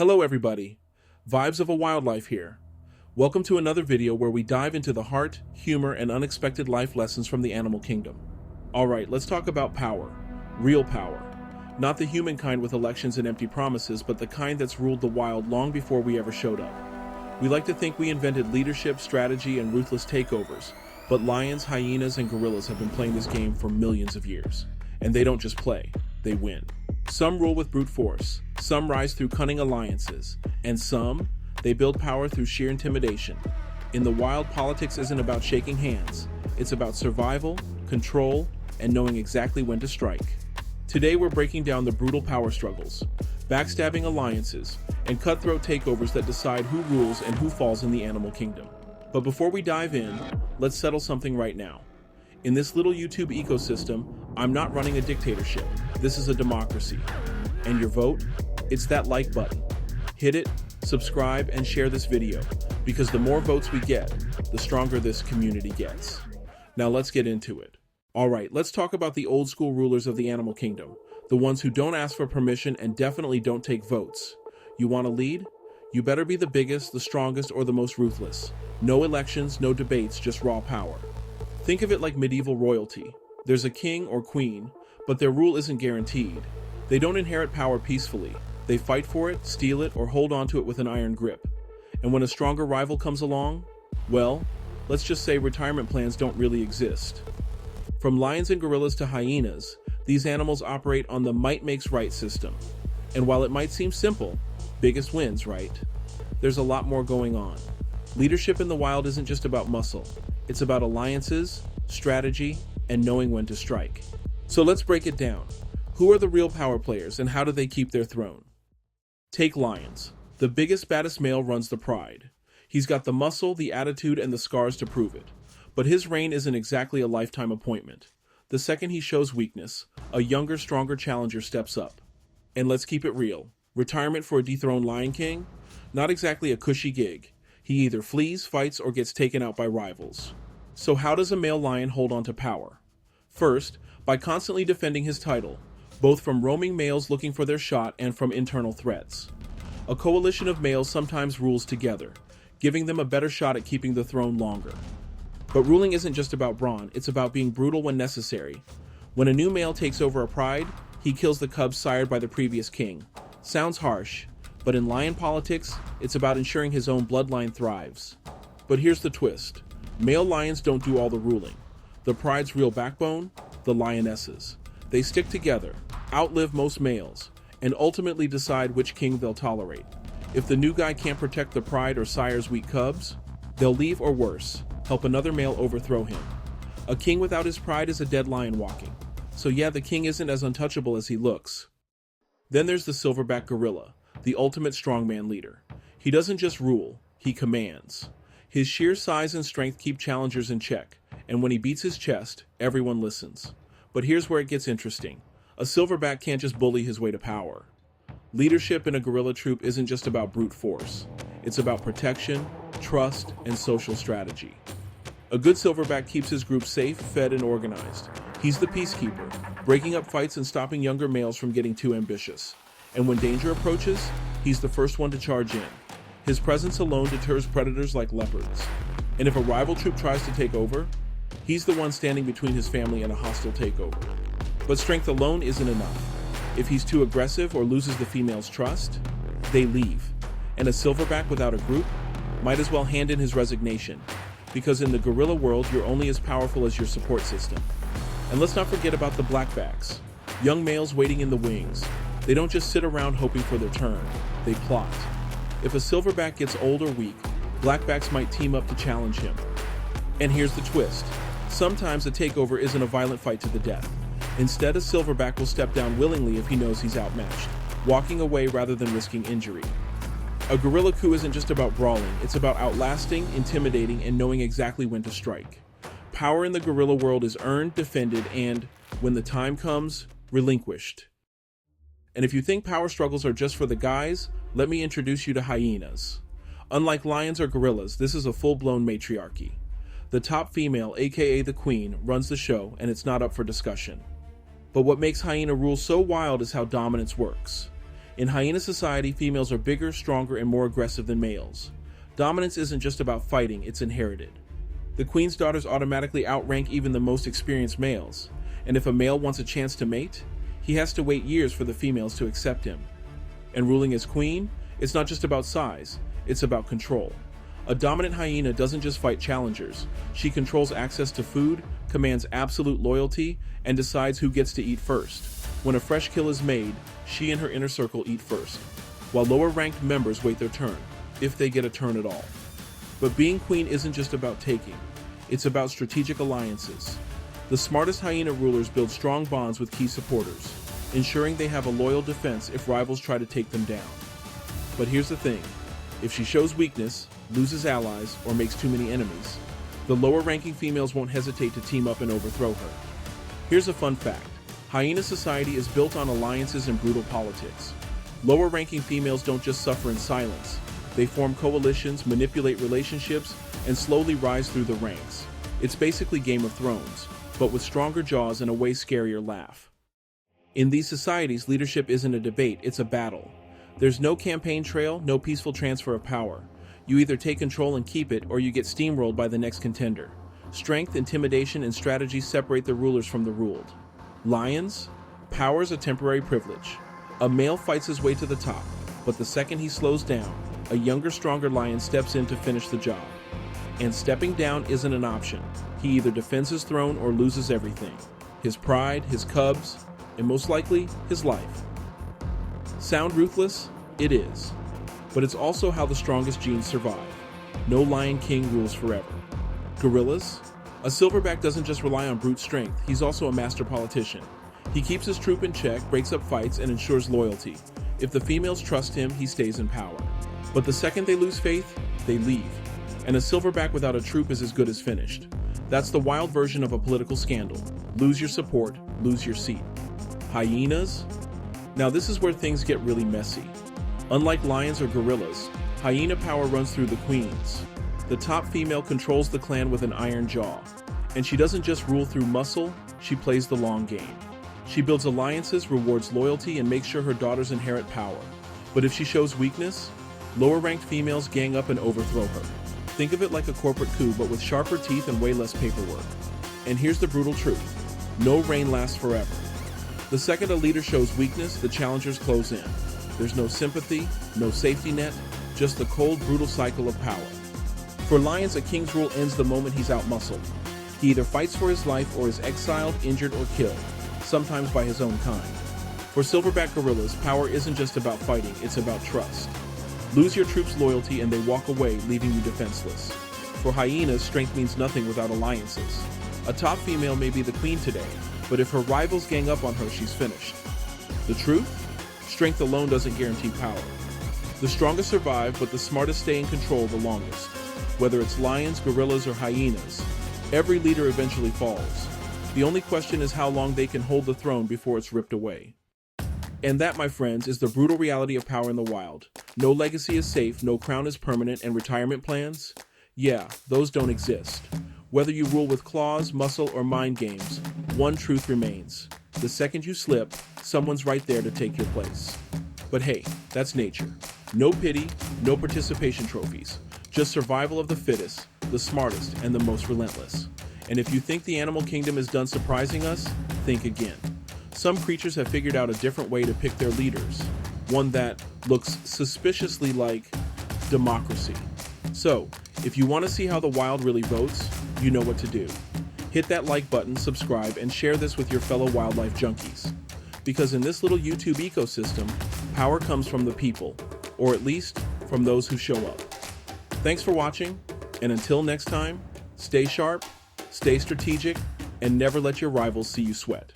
Hello everybody, Vibes of a Wildlife here. Welcome to another video where we dive into the heart, humor, and unexpected life lessons from the animal kingdom. Alright, let's talk about power. Real power. Not the human kind with elections and empty promises, but the kind that's ruled the wild long before we ever showed up. We like to think we invented leadership, strategy, and ruthless takeovers, but lions, hyenas, and gorillas have been playing this game for millions of years. And they don't just play, they win. Some rule with brute force, some rise through cunning alliances, and some, they build power through sheer intimidation. In the wild, politics isn't about shaking hands, it's about survival, control, and knowing exactly when to strike. Today we're breaking down the brutal power struggles, backstabbing alliances, and cutthroat takeovers that decide who rules and who falls in the animal kingdom. But before we dive in, let's settle something right now. In this little YouTube ecosystem, I'm not running a dictatorship. This is a democracy. And your vote? It's that like button. Hit it, subscribe, and share this video, because the more votes we get, the stronger this community gets. Now let's get into it. Alright, let's talk about the old school rulers of the animal kingdom, the ones who don't ask for permission and definitely don't take votes. You want to lead? You better be the biggest, the strongest, or the most ruthless. No elections, no debates, just raw power. Think of it like medieval royalty. There's a king or queen, but their rule isn't guaranteed. They don't inherit power peacefully. They fight for it, steal it, or hold on to it with an iron grip. And when a stronger rival comes along, well, let's just say retirement plans don't really exist. From lions and gorillas to hyenas, these animals operate on the might makes right system. And while it might seem simple, biggest wins, right? There's a lot more going on. Leadership in the wild isn't just about muscle. It's about alliances, strategy, and knowing when to strike. So let's break it down. Who are the real power players and how do they keep their throne? Take lions. The biggest, baddest male runs the pride. He's got the muscle, the attitude, and the scars to prove it. But his reign isn't exactly a lifetime appointment. The second he shows weakness, a younger, stronger challenger steps up. And let's keep it real. Retirement for a dethroned Lion King? Not exactly a cushy gig. He either flees, fights, or gets taken out by rivals. So how does a male lion hold on to power? First, by constantly defending his title, both from roaming males looking for their shot and from internal threats. A coalition of males sometimes rules together, giving them a better shot at keeping the throne longer. But ruling isn't just about brawn, it's about being brutal when necessary. When a new male takes over a pride, he kills the cubs sired by the previous king. Sounds harsh, but in lion politics, it's about ensuring his own bloodline thrives. But here's the twist. Male lions don't do all the ruling. The pride's real backbone? The lionesses. They stick together, outlive most males, and ultimately decide which king they'll tolerate. If the new guy can't protect the pride or sire's weak cubs, they'll leave or worse, help another male overthrow him. A king without his pride is a dead lion walking. So yeah, the king isn't as untouchable as he looks. Then there's the silverback gorilla, the ultimate strongman leader. He doesn't just rule, he commands. His sheer size and strength keep challengers in check, and when he beats his chest, everyone listens. But here's where it gets interesting. A silverback can't just bully his way to power. Leadership in a gorilla troop isn't just about brute force. It's about protection, trust, and social strategy. A good silverback keeps his group safe, fed, and organized. He's the peacekeeper, breaking up fights and stopping younger males from getting too ambitious. And when danger approaches, he's the first one to charge in. His presence alone deters predators like leopards. And if a rival troop tries to take over, he's the one standing between his family and a hostile takeover. But strength alone isn't enough. If he's too aggressive or loses the female's trust, they leave. And a silverback without a group might as well hand in his resignation, because in the gorilla world, you're only as powerful as your support system. And let's not forget about the blackbacks, young males waiting in the wings. They don't just sit around hoping for their turn, they plot. If a silverback gets old or weak, blackbacks might team up to challenge him. And here's the twist. Sometimes a takeover isn't a violent fight to the death. Instead, a silverback will step down willingly if he knows he's outmatched, walking away rather than risking injury. A gorilla coup isn't just about brawling, it's about outlasting, intimidating, and knowing exactly when to strike. Power in the gorilla world is earned, defended, and, when the time comes, relinquished. And if you think power struggles are just for the guys, let me introduce you to hyenas. Unlike lions or gorillas, this is a full-blown matriarchy. The top female, aka the queen, runs the show, and it's not up for discussion. But what makes hyena rule so wild is how dominance works. In hyena society, females are bigger, stronger, and more aggressive than males. Dominance isn't just about fighting, it's inherited. The queen's daughters automatically outrank even the most experienced males, and if a male wants a chance to mate, he has to wait years for the females to accept him. And ruling as queen, it's not just about size, it's about control. A dominant hyena doesn't just fight challengers, she controls access to food, commands absolute loyalty, and decides who gets to eat first. When a fresh kill is made, she and her inner circle eat first, while lower-ranked members wait their turn, if they get a turn at all. But being queen isn't just about taking, it's about strategic alliances. The smartest hyena rulers build strong bonds with key supporters, ensuring they have a loyal defense if rivals try to take them down. But here's the thing, if she shows weakness, loses allies, or makes too many enemies, the lower-ranking females won't hesitate to team up and overthrow her. Here's a fun fact. Hyena society is built on alliances and brutal politics. Lower-ranking females don't just suffer in silence. They form coalitions, manipulate relationships, and slowly rise through the ranks. It's basically Game of Thrones, but with stronger jaws and a way scarier laugh. In these societies, leadership isn't a debate, it's a battle. There's no campaign trail, no peaceful transfer of power. You either take control and keep it, or you get steamrolled by the next contender. Strength, intimidation, and strategy separate the rulers from the ruled. Lions? Power's a temporary privilege. A male fights his way to the top, but the second he slows down, a younger, stronger lion steps in to finish the job. And stepping down isn't an option. He either defends his throne or loses everything. His pride, his cubs, and most likely, his life. Sound ruthless? It is. But it's also how the strongest genes survive. No lion king rules forever. Gorillas? A silverback doesn't just rely on brute strength, he's also a master politician. He keeps his troop in check, breaks up fights, and ensures loyalty. If the females trust him, he stays in power. But the second they lose faith, they leave. And a silverback without a troop is as good as finished. That's the wild version of a political scandal. Lose your support, lose your seat. Hyenas? Now this is where things get really messy. Unlike lions or gorillas, hyena power runs through the queens. The top female controls the clan with an iron jaw. And she doesn't just rule through muscle, she plays the long game. She builds alliances, rewards loyalty, and makes sure her daughters inherit power. But if she shows weakness, lower-ranked females gang up and overthrow her. Think of it like a corporate coup, but with sharper teeth and way less paperwork. And here's the brutal truth. No reign lasts forever. The second a leader shows weakness, the challengers close in. There's no sympathy, no safety net, just the cold, brutal cycle of power. For lions, a king's rule ends the moment he's outmuscled. He either fights for his life or is exiled, injured, or killed, sometimes by his own kind. For silverback gorillas, power isn't just about fighting, it's about trust. Lose your troops' loyalty and they walk away, leaving you defenseless. For hyenas, strength means nothing without alliances. A top female may be the queen today, but if her rivals gang up on her, she's finished. The truth? Strength alone doesn't guarantee power. The strongest survive, but the smartest stay in control the longest. Whether it's lions, gorillas, or hyenas, every leader eventually falls. The only question is how long they can hold the throne before it's ripped away. And that, my friends, is the brutal reality of power in the wild. No legacy is safe, no crown is permanent, and retirement plans? Yeah, those don't exist. Whether you rule with claws, muscle, or mind games, one truth remains. The second you slip, someone's right there to take your place. But hey, that's nature. No pity, no participation trophies. Just survival of the fittest, the smartest, and the most relentless. And if you think the animal kingdom is done surprising us, think again. Some creatures have figured out a different way to pick their leaders. One that looks suspiciously like democracy. So, if you want to see how the wild really votes, you know what to do. Hit that like button, subscribe, and share this with your fellow wildlife junkies. Because in this little YouTube ecosystem, power comes from the people, or at least from those who show up. Thanks for watching, and until next time, stay sharp, stay strategic, and never let your rivals see you sweat.